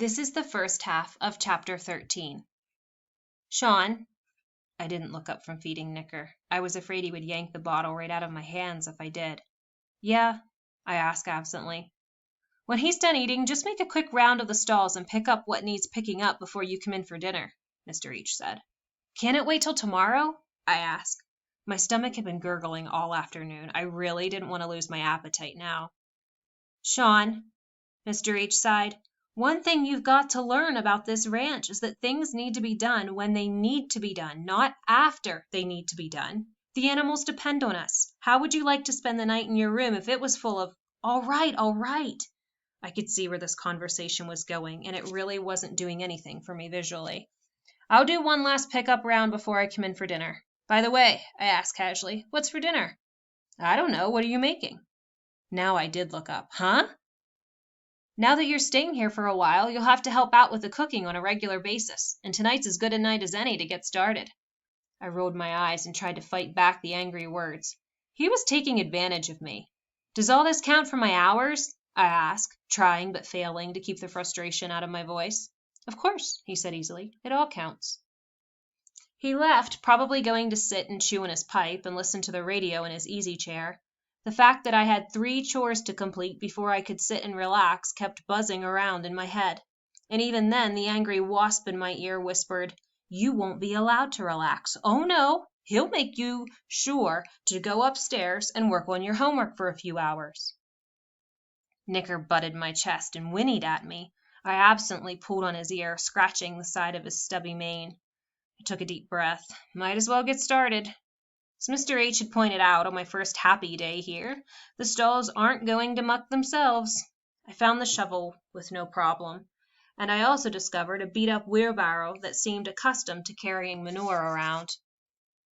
This is the first half of Chapter 13. Sean, I didn't look up from feeding Knicker. I was afraid he would yank the bottle right out of my hands if I did. Yeah, I asked absently. When he's done eating, just make a quick round of the stalls and pick up what needs picking up before you come in for dinner, Mr. H said. Can't it wait till tomorrow? I asked. My stomach had been gurgling all afternoon. I really didn't want to lose my appetite now. Sean, Mr. H sighed. One thing you've got to learn about this ranch is that things need to be done when they need to be done, not after they need to be done. The animals depend on us. How would you like to spend the night in your room if it was full of, all right. I could see where this conversation was going, and it really wasn't doing anything for me visually. I'll do one last pickup round before I come in for dinner. By the way, I asked casually, what's for dinner? I don't know. What are you making? Now I did look up. Huh? Now that you're staying here for a while, you'll have to help out with the cooking on a regular basis, and tonight's as good a night as any to get started. I rolled my eyes and tried to fight back the angry words. He was taking advantage of me. Does all this count for my hours? I asked, trying but failing to keep the frustration out of my voice. Of course, he said easily. It all counts. He left, probably going to sit and chew on his pipe and listen to the radio in his easy chair. The fact that I had 3 chores to complete before I could sit and relax kept buzzing around in my head. And even then, the angry wasp in my ear whispered, You won't be allowed to relax. Oh no, he'll make you sure to go upstairs and work on your homework for a few hours. Knicker butted my chest and whinnied at me. I absently pulled on his ear, scratching the side of his stubby mane. I took a deep breath. Might as well get started. As Mr. H had pointed out on my first happy day here, the stalls aren't going to muck themselves. I found the shovel with no problem, and I also discovered a beat-up wheelbarrow that seemed accustomed to carrying manure around.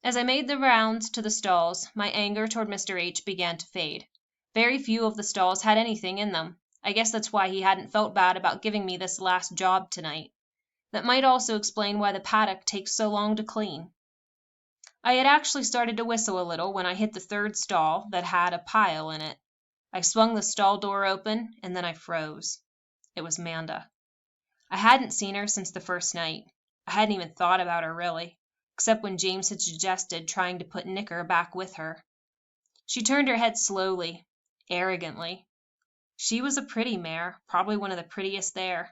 As I made the rounds to the stalls, my anger toward Mr. H began to fade. Very few of the stalls had anything in them. I guess that's why he hadn't felt bad about giving me this last job tonight. That might also explain why the paddock takes so long to clean. I had actually started to whistle a little when I hit the 3rd stall that had a pile in it. I swung the stall door open, and then I froze. It was Manda. I hadn't seen her since the first night. I hadn't even thought about her, really, except when James had suggested trying to put Knicker back with her. She turned her head slowly, arrogantly. She was a pretty mare, probably one of the prettiest there,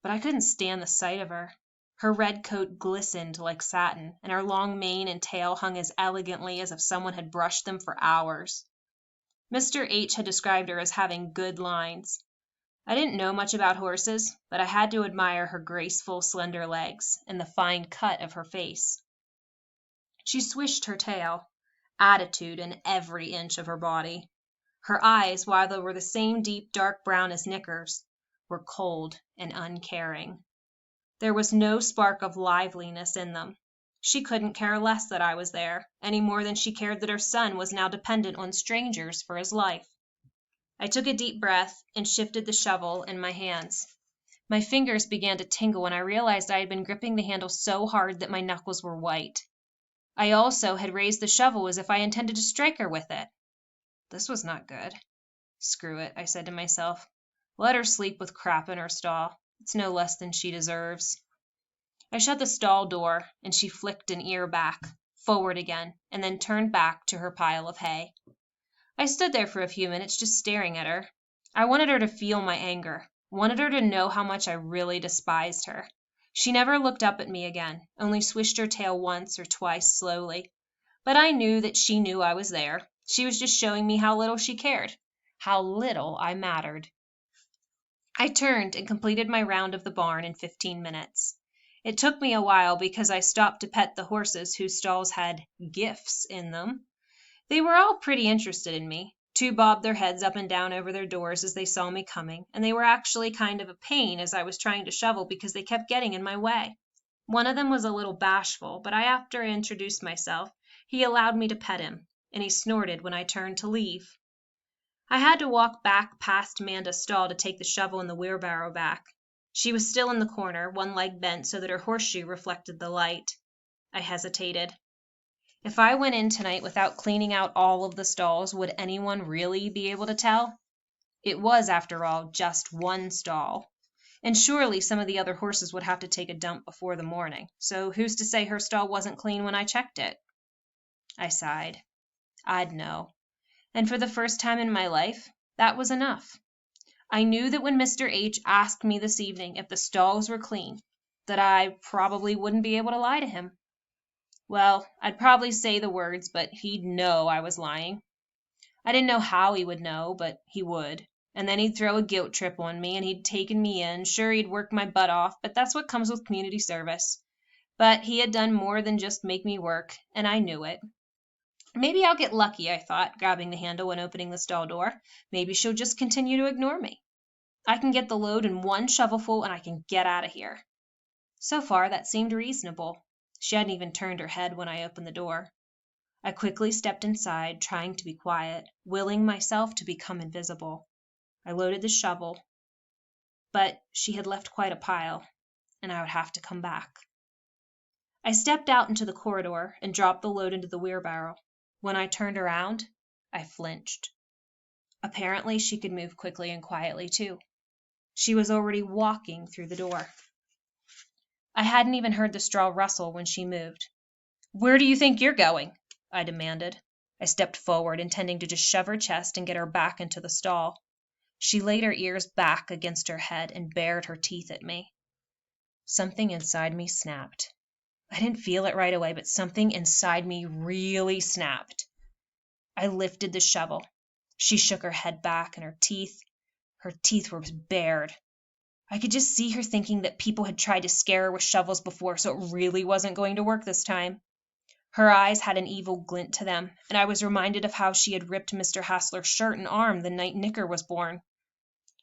but I couldn't stand the sight of her. Her red coat glistened like satin, and her long mane and tail hung as elegantly as if someone had brushed them for hours. Mr. H had described her as having good lines. I didn't know much about horses, but I had to admire her graceful, slender legs and the fine cut of her face. She swished her tail, attitude in every inch of her body. Her eyes, while they were the same deep dark brown as Knicker's, were cold and uncaring. There was no spark of liveliness in them. She couldn't care less that I was there, any more than she cared that her son was now dependent on strangers for his life. I took a deep breath and shifted the shovel in my hands. My fingers began to tingle, and I realized I had been gripping the handle so hard that my knuckles were white. I also had raised the shovel as if I intended to strike her with it. This was not good. Screw it, I said to myself. Let her sleep with crap in her stall. It's no less than she deserves. I shut the stall door, and she flicked an ear back, forward again, and then turned back to her pile of hay. I stood there for a few minutes just staring at her. I wanted her to feel my anger, wanted her to know how much I really despised her. She never looked up at me again, only swished her tail once or twice slowly. But I knew that she knew I was there. She was just showing me how little she cared, how little I mattered. I turned and completed my round of the barn in 15 minutes. It took me a while because I stopped to pet the horses whose stalls had gifts in them. They were all pretty interested in me. 2 bobbed their heads up and down over their doors as they saw me coming, and they were actually kind of a pain as I was trying to shovel because they kept getting in my way. One of them was a little bashful, but after I introduced myself, he allowed me to pet him, and he snorted when I turned to leave. I had to walk back past Manda's stall to take the shovel and the wheelbarrow back. She was still in the corner, one leg bent so that her horseshoe reflected the light. I hesitated. If I went in tonight without cleaning out all of the stalls, would anyone really be able to tell? It was, after all, just one stall. And surely some of the other horses would have to take a dump before the morning, so who's to say her stall wasn't clean when I checked it? I sighed. I'd know. And for the first time in my life, that was enough. I knew that when Mr. H asked me this evening if the stalls were clean, that I probably wouldn't be able to lie to him. Well, I'd probably say the words, but he'd know I was lying. I didn't know how he would know, but he would. And then he'd throw a guilt trip on me, and he'd taken me in. Sure, he'd worked my butt off, but that's what comes with community service. But he had done more than just make me work, and I knew it. Maybe I'll get lucky, I thought, grabbing the handle and opening the stall door. Maybe she'll just continue to ignore me. I can get the load in one shovelful, and I can get out of here. So far, that seemed reasonable. She hadn't even turned her head when I opened the door. I quickly stepped inside, trying to be quiet, willing myself to become invisible. I loaded the shovel, but she had left quite a pile, and I would have to come back. I stepped out into the corridor and dropped the load into the wheelbarrow. When I turned around, I flinched. Apparently, she could move quickly and quietly, too. She was already walking through the door. I hadn't even heard the straw rustle when she moved. "Where do you think you're going?" I demanded. I stepped forward, intending to just shove her chest and get her back into the stall. She laid her ears back against her head and bared her teeth at me. Something inside me snapped. I didn't feel it right away, but something inside me really snapped. I lifted the shovel. She shook her head back, and her teeth were bared. I could just see her thinking that people had tried to scare her with shovels before, so it really wasn't going to work this time. Her eyes had an evil glint to them, and I was reminded of how she had ripped Mr. Hassler's shirt and arm the night Nicker was born.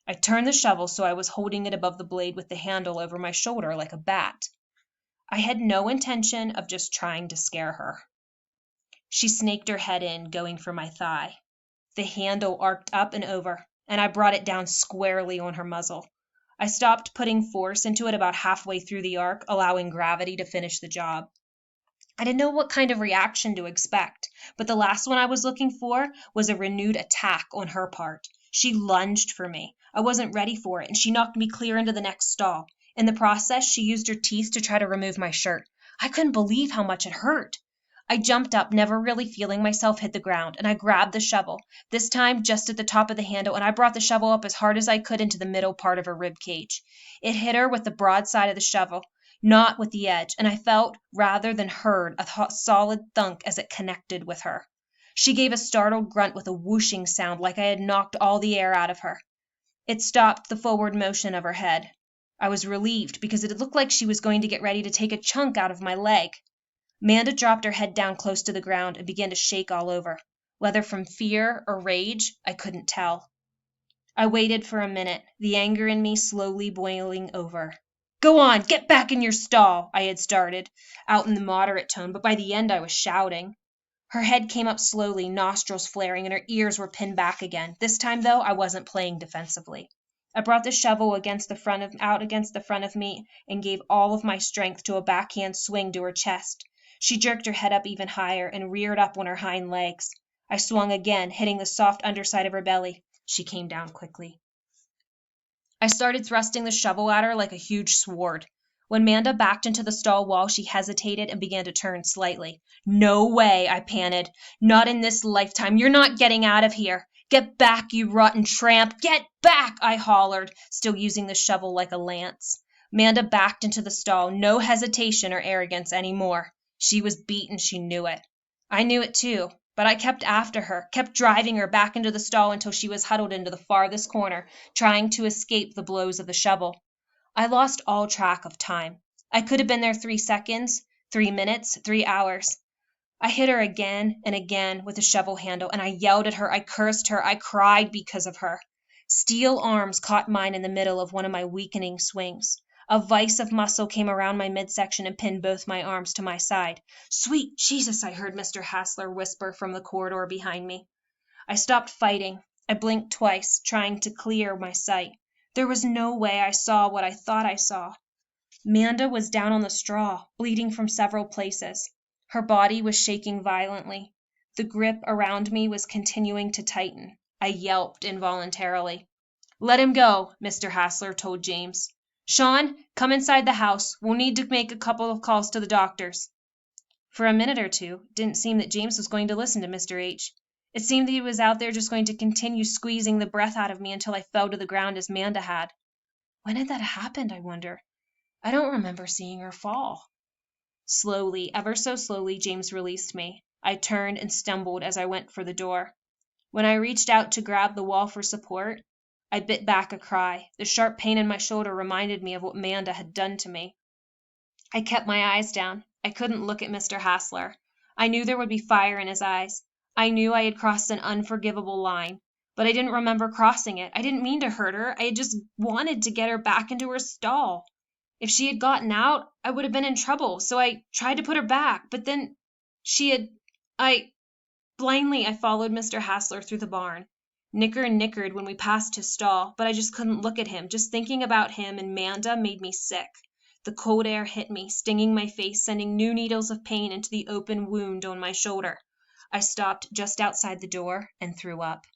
I turned the shovel so I was holding it above the blade with the handle over my shoulder like a bat. I had no intention of just trying to scare her. She snaked her head in, going for my thigh. The handle arced up and over, and I brought it down squarely on her muzzle. I stopped putting force into it about halfway through the arc, allowing gravity to finish the job. I didn't know what kind of reaction to expect, but the last one I was looking for was a renewed attack on her part. She lunged for me. I wasn't ready for it, and she knocked me clear into the next stall. In the process, she used her teeth to try to remove my shirt. I couldn't believe how much it hurt. I jumped up, never really feeling myself hit the ground, and I grabbed the shovel, this time just at the top of the handle, and I brought the shovel up as hard as I could into the middle part of her rib cage. It hit her with the broad side of the shovel, not with the edge, and I felt, rather than heard, a solid thunk as it connected with her. She gave a startled grunt with a whooshing sound like I had knocked all the air out of her. It stopped the forward motion of her head. I was relieved because it looked like she was going to get ready to take a chunk out of my leg. Amanda dropped her head down close to the ground and began to shake all over. Whether from fear or rage, I couldn't tell. I waited for a minute, the anger in me slowly boiling over. "Go on, get back in your stall," I had started, out in the moderate tone, but by the end I was shouting. Her head came up slowly, nostrils flaring, and her ears were pinned back again. This time, though, I wasn't playing defensively. I brought the shovel out against the front of me and gave all of my strength to a backhand swing to her chest. She jerked her head up even higher and reared up on her hind legs. I swung again, hitting the soft underside of her belly. She came down quickly. I started thrusting the shovel at her like a huge sword. When Manda backed into the stall wall, she hesitated and began to turn slightly. "No way," I panted. "Not in this lifetime. You're not getting out of here. Get back, you rotten tramp. Get back," I hollered, still using the shovel like a lance. Manda backed into the stall, no hesitation or arrogance any more. She was beaten, she knew it. I knew it too, but I kept after her, kept driving her back into the stall until she was huddled into the farthest corner, trying to escape the blows of the shovel. I lost all track of time. I could have been there 3 seconds, 3 minutes, 3 hours. I hit her again and again with the shovel handle, and I yelled at her, I cursed her, I cried because of her. Steel arms caught mine in the middle of one of my weakening swings. A vise of muscle came around my midsection and pinned both my arms to my side. "Sweet Jesus," I heard Mr. Hassler whisper from the corridor behind me. I stopped fighting. I blinked twice, trying to clear my sight. There was no way I saw what I thought I saw. Manda was down on the straw, bleeding from several places. Her body was shaking violently. The grip around me was continuing to tighten. I yelped involuntarily. "Let him go," Mr. Hassler told James. Sean, come inside the house. We'll need to make a couple of calls to the doctors." For a minute or two, it didn't seem that James was going to listen to Mr. H. It seemed that he was out there just going to continue squeezing the breath out of me until I fell to the ground as Manda had. When had that happened, I wonder? I don't remember seeing her fall. Slowly, ever so slowly, James released me. I turned and stumbled as I went for the door. When I reached out to grab the wall for support, I bit back a cry. The sharp pain in my shoulder reminded me of what Manda had done to me. I kept my eyes down. I couldn't look at Mr. Hassler. I knew there would be fire in his eyes. I knew I had crossed an unforgivable line, but I didn't remember crossing it. I didn't mean to hurt her. I had just wanted to get her back into her stall. If she had gotten out, I would have been in trouble, so I tried to put her back, but then blindly I followed Mr. Hassler through the barn. Nicker nickered when we passed his stall, but I just couldn't look at him. Just thinking about him and Manda made me sick. The cold air hit me, stinging my face, sending new needles of pain into the open wound on my shoulder. I stopped just outside the door and threw up.